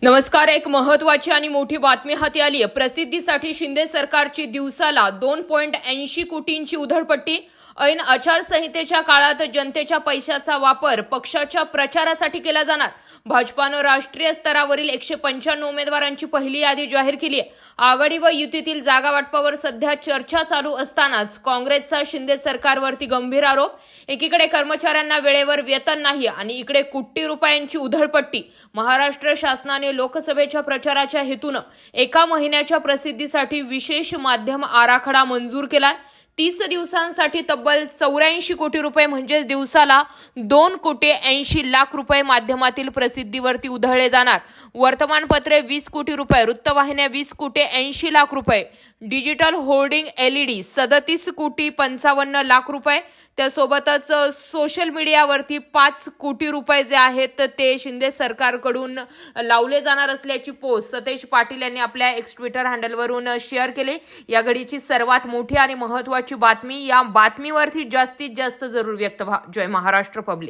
नमस्कार. एक महत्त्वाची आणि मोठी बातमी हाती आली आहे. प्रसिद्धीसाठी शिंदे सरकारची दिवसाला 2.80 कोटींची उधळपट्टी. ऐन आचारसंहितेच्या काळात जनतेच्या पैशाचा वापर पक्षाच्या प्रचारासाठी केला जाणार. भाजपानं राष्ट्रीय स्तरावरील 195 उमेदवारांची पहिली यादी जाहीर केली आहे. आघाडी व युतीतील जागा वाटपावर सध्या चर्चा चालू असतानाच काँग्रेसचा शिंदे सरकारवरती गंभीर आरोप. एकीकडे कर्मचाऱ्यांना वेळेवर वेतन नाही आणि इकडे कोटी रुपयांची उधळपट्टी. महाराष्ट्र शासनाने लोकसभेच्या प्रचाराच्या हेतून एका महिन्याच्या प्रसिद्धीसाठी विशेष माध्यम आराखडा मंजूर केलाय. 30 दिवसांसाठी तब्बल 84 कोटी रुपये म्हणजे दिवसाला 2,80,00,000 रुपये माध्यमातील प्रसिद्धीवरती उधळले जाणार. वर्तमानपत्रे 20 कोटी रुपये, वृत्तवाहिन्या 20,80,00,000 रुपये, डिजिटल होर्डिंग LED 37,55,00,000 रुपये. त्यासोबतच सोशल मीडियावरती 5 कोटी रुपये जे आहेत ते शिंदे सरकारकडून लावले जाणार असल्याची पोस्ट सतेज पाटील यांनी आपल्या एक्स ट्विटर हँडलवरून शेअर केली. या घडीची सर्वात मोठी आणि महत्त्वाची बातमी. या बातमीवरती जास्तीत जास्त जरूर व्यक्त व्हा. जय महाराष्ट्र पब्लिक.